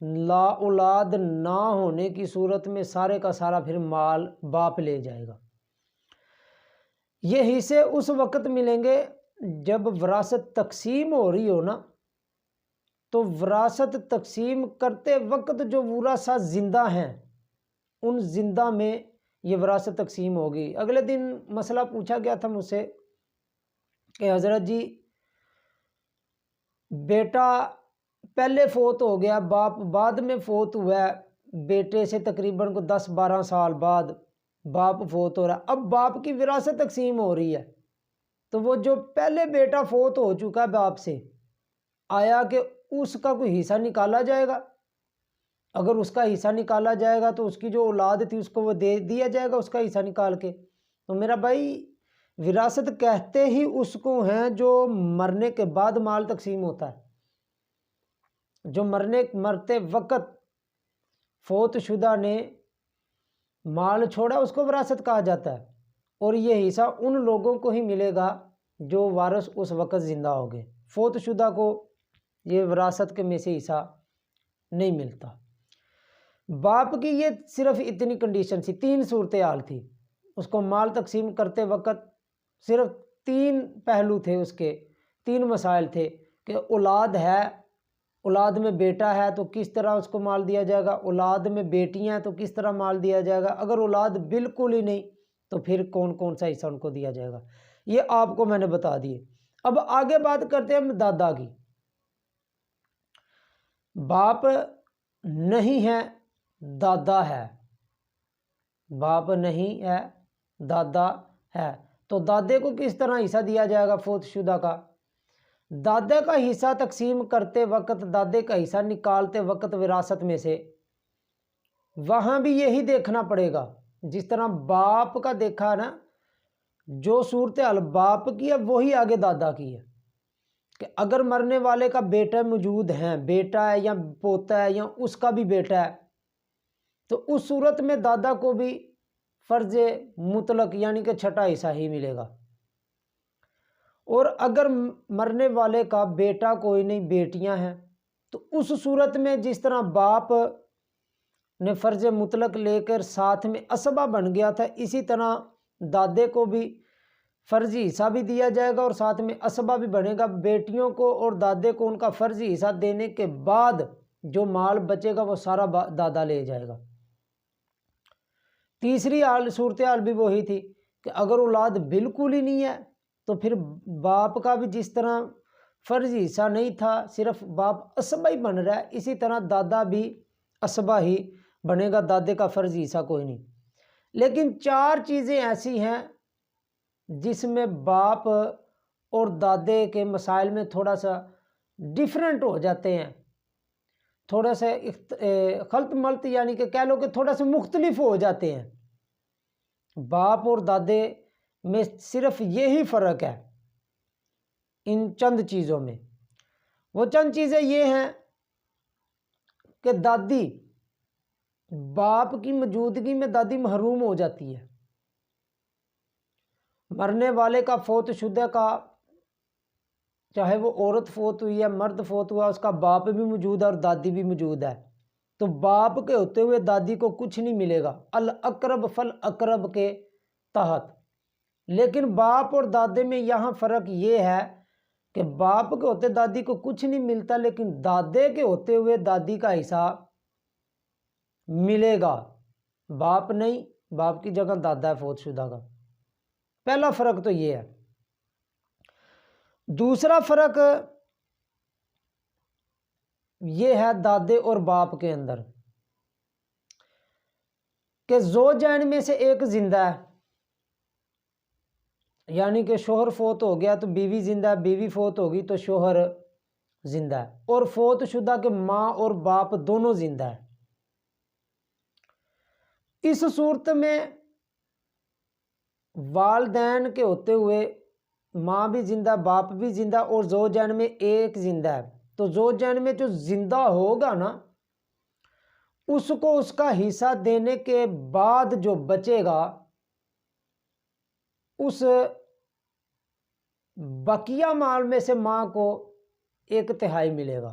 لا اولاد نہ ہونے کی صورت میں سارے کا سارا پھر مال باپ لے جائے گا۔ یہ حصے اس وقت ملیں گے جب وراثت تقسیم ہو رہی ہو نا، تو وراثت تقسیم کرتے وقت جو ورثہ زندہ ہیں ان زندہ میں یہ وراثت تقسیم ہوگی۔ اگلے دن مسئلہ پوچھا گیا تھا مجھ سے کہ حضرت جی بیٹا پہلے فوت ہو گیا، باپ بعد میں فوت ہوا ہے، بیٹے سے تقریباً کو 10-12 سال بعد باپ فوت ہو رہا ہے، اب باپ کی وراثت تقسیم ہو رہی ہے، تو وہ جو پہلے بیٹا فوت ہو چکا ہے باپ سے، آیا کہ اس کا کوئی حصہ نکالا جائے گا؟ اگر اس کا حصہ نکالا جائے گا تو اس کی جو اولاد تھی اس کو وہ دے دیا جائے گا اس کا حصہ نکال کے۔ تو میرا بھائی وراثت کہتے ہی اس کو ہیں جو مرنے کے بعد مال تقسیم ہوتا ہے، جو مرتے وقت فوت شدہ نے مال چھوڑا اس کو وراثت کہا جاتا ہے، اور یہ حصہ ان لوگوں کو ہی ملے گا جو وارث اس وقت زندہ ہو گئے، فوت شدہ کو یہ وراثت کے میں سے حصہ نہیں ملتا۔ باپ کی یہ صرف اتنی کنڈیشن تھی، 3 صورتحال تھی، اس کو مال تقسیم کرتے وقت صرف 3 پہلو تھے، اس کے 3 مسائل تھے کہ اولاد ہے، اولاد میں بیٹا ہے تو کس طرح اس کو مال دیا جائے گا، اولاد میں بیٹیاں ہیں تو کس طرح مال دیا جائے گا، اگر اولاد بالکل ہی نہیں تو پھر کون کون سا حصہ ان کو دیا جائے گا، یہ آپ کو میں نے بتا دیے۔ اب آگے بات کرتے ہیں ہم دادا کی۔ باپ نہیں ہے دادا ہے، باپ نہیں ہے دادا ہے، تو دادے کو کس طرح حصہ دیا جائے گا فوت شدہ کا؟ دادے کا حصہ تقسیم کرتے وقت، دادے کا حصہ نکالتے وقت وراثت میں سے، وہاں بھی یہی دیکھنا پڑے گا جس طرح باپ کا دیکھا نا، جو صورتحال باپ کی ہے وہی آگے دادا کی ہے، کہ اگر مرنے والے کا بیٹا موجود ہے، بیٹا ہے یا پوتا ہے یا اس کا بھی بیٹا ہے، تو اس صورت میں دادا کو بھی فرض مطلق یعنی کہ چھٹا حصہ ہی ملے گا۔ اور اگر مرنے والے کا بیٹا کوئی نہیں، بیٹیاں ہیں، تو اس صورت میں جس طرح باپ نے فرض مطلق لے کر ساتھ میں اسبہ بن گیا تھا، اسی طرح دادے کو بھی فرضی حصہ بھی دیا جائے گا اور ساتھ میں اسبہ بھی بنے گا۔ بیٹیوں کو اور دادے کو ان کا فرضی حصہ دینے کے بعد جو مال بچے گا وہ سارا دادا لے جائے گا۔ تیسری صورتحال بھی وہی تھی کہ اگر اولاد بالکل ہی نہیں ہے تو پھر باپ کا بھی جس طرح فرضی حصہ نہیں تھا، صرف باپ اسبہ ہی بن رہا ہے، اسی طرح دادا بھی اسبہ ہی بنے گا، دادے کا فرضی حصہ کوئی نہیں۔ لیکن 4 چیزیں ایسی ہیں جس میں باپ اور دادے کے مسائل میں تھوڑا سا ڈیفرنٹ ہو جاتے ہیں، تھوڑا سا خلط ملط، یعنی کہ کہہ لو کہ تھوڑا سا مختلف ہو جاتے ہیں۔ باپ اور دادے میں صرف یہی فرق ہے ان چند چیزوں میں۔ وہ چند چیزیں یہ ہیں کہ دادی، باپ کی موجودگی میں دادی محروم ہو جاتی ہے، مرنے والے کا فوت شدہ کا، چاہے وہ عورت فوت ہوئی ہے مرد فوت ہوا، اس کا باپ بھی موجود ہے اور دادی بھی موجود ہے، تو باپ کے ہوتے ہوئے دادی کو کچھ نہیں ملے گا، الاقرب فالاقرب کے تحت۔ لیکن باپ اور دادے میں یہاں فرق یہ ہے کہ باپ کے ہوتے دادی کو کچھ نہیں ملتا، لیکن دادے کے ہوتے ہوئے دادی کا حصہ ملے گا، باپ نہیں، باپ کی جگہ دادا ہے فوت شدہ کا۔ پہلا فرق تو یہ ہے۔ دوسرا فرق یہ ہے دادے اور باپ کے اندر کہ زوجین میں سے ایک زندہ ہے، یعنی کہ شوہر فوت ہو گیا تو بیوی زندہ ہے، بیوی فوت ہوگی تو شوہر زندہ ہے، اور فوت شدہ کے ماں اور باپ دونوں زندہ ہیں۔ اس صورت میں والدین کے ہوتے ہوئے ماں بھی زندہ، باپ بھی زندہ، اور زوجین میں ایک زندہ ہے، تو زوجین میں جو زندہ ہوگا نا، اس کو اس کا حصہ دینے کے بعد جو بچے گا اس بقیہ مال میں سے ماں کو 1/3 ملے گا،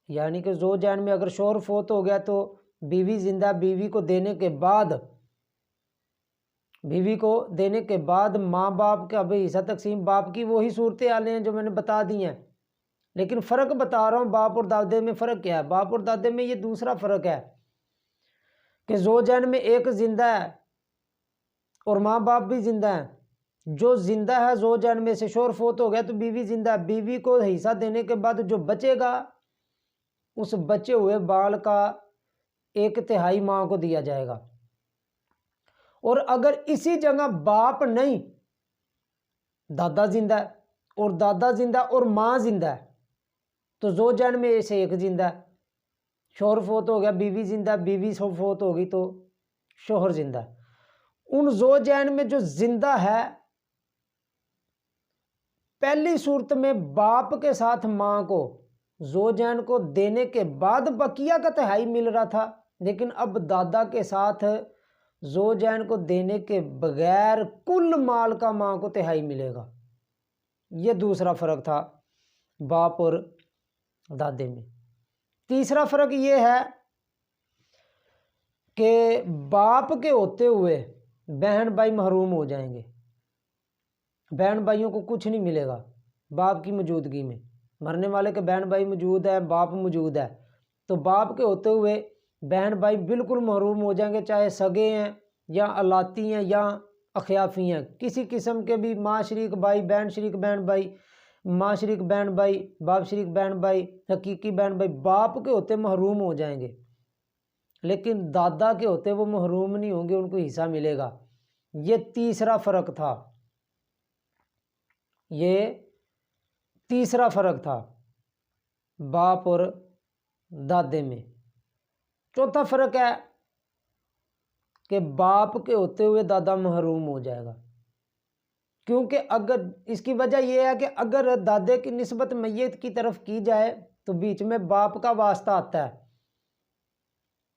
یعنی کہ زوجین میں اگر شوہر فوت ہو گیا تو بیوی زندہ، بیوی کو دینے کے بعد ماں باپ کا بھی حصہ تقسیم، باپ کی وہی صورتحالیں ہیں جو میں نے بتا دی ہیں، لیکن فرق بتا رہا ہوں باپ اور دادے میں فرق کیا ہے۔ باپ اور دادے میں یہ دوسرا فرق ہے کہ زوجین میں ایک زندہ ہے اور ماں باپ بھی زندہ ہیں۔ جو زندہ ہے زوجین میں سے، شوہر فوت ہو گیا تو بیوی زندہ ہے، بیوی کو حصہ دینے کے بعد جو بچے گا اس بچے ہوئے بال کا 1/3 ماں کو دیا جائے گا۔ اور اگر اسی جگہ باپ نہیں، دادا زندہ ہے اور دادا زندہ اور ماں زندہ ہے تو زوجین میں سے ایک زندہ ہے، شوہر فوت ہو گیا بیوی زندہ، بیوی فوت ہو گئی تو شوہر زندہ ہے۔ ان زوجین میں جو زندہ ہے پہلی صورت میں باپ کے ساتھ ماں کو زوجین کو دینے کے بعد بقیہ کا 1/3 مل رہا تھا، لیکن اب دادا کے ساتھ زوجین کو دینے کے بغیر کل مال کا ماں کو 1/3 ملے گا۔ یہ دوسرا فرق تھا باپ اور دادے میں۔ تیسرا فرق یہ ہے کہ باپ کے ہوتے ہوئے بہن بھائی محروم ہو جائیں گے، بہن بھائیوں کو کچھ نہیں ملے گا باپ کی موجودگی میں۔ مرنے والے کے بہن بھائی موجود ہے، باپ موجود ہے، تو باپ کے ہوتے ہوئے بہن بھائی بالکل محروم ہو جائیں گے، چاہے سگے ہیں یا الاتی ہیں یا اخیافی ہیں، کسی قسم کے بھی، ماں شریک بھائی، بہن شریک بہن بھائی، ماں شریک بہن بھائی، باپ شریک بہن بھائی، حقیقی بہن بھائی باپ کے ہوتے محروم ہو جائیں گے، لیکن دادا کے ہوتے وہ محروم نہیں ہوں گے، ان کو حصہ ملے گا۔ یہ تیسرا فرق تھا، یہ تیسرا فرق تھا باپ اور دادے میں۔ چوتھا فرق ہے کہ باپ کے ہوتے ہوئے دادا محروم ہو جائے گا، کیونکہ اگر اس کی وجہ یہ ہے کہ اگر دادے کی نسبت میت کی طرف کی جائے تو بیچ میں باپ کا واسطہ آتا ہے۔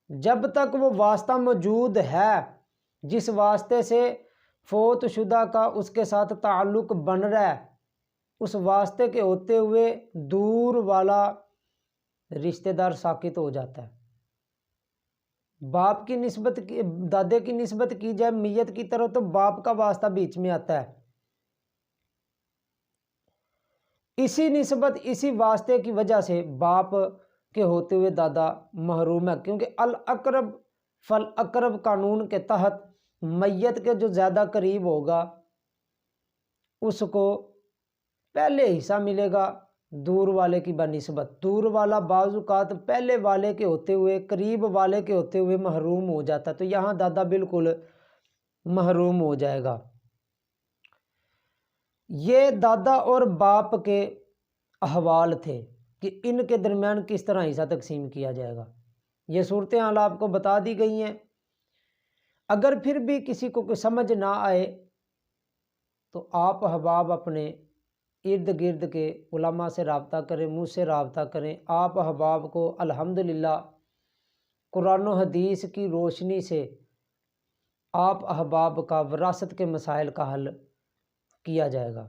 جب تک وہ واسطہ موجود ہے، جس واسطے سے فوت شدہ کا اس کے ساتھ تعلق بن رہا ہے، اس واسطے کے ہوتے ہوئے دور والا رشتہ دار ساقط ہو جاتا ہے۔ باپ کی نسبت دادے کی نسبت کی جائے میت کی طرف تو باپ کا واسطہ بیچ میں آتا ہے، اسی نسبت اسی واسطے کی وجہ سے باپ کے ہوتے ہوئے دادا محروم ہے، کیونکہ الاقرب فالاقرب قانون کے تحت میت کے جو زیادہ قریب ہوگا اس کو پہلے حصہ ملے گا دور والے کی بنسبت۔ دور والا بعض اوقات پہلے والے کے ہوتے ہوئے، قریب والے کے ہوتے ہوئے محروم ہو جاتا ہے، تو یہاں دادا بالکل محروم ہو جائے گا۔ یہ دادا اور باپ کے احوال تھے کہ ان کے درمیان کس طرح حصہ تقسیم کیا جائے گا۔ یہ صورتحال آپ کو بتا دی گئی ہیں۔ اگر پھر بھی کسی کو کوئی سمجھ نہ آئے تو آپ احباب اپنے ارد گرد کے علماء سے رابطہ کریں، مجھ سے رابطہ کریں۔ آپ احباب کو الحمدللہ قرآن و حدیث کی روشنی سے آپ احباب کا وراثت کے مسائل کا حل کیا جائے گا۔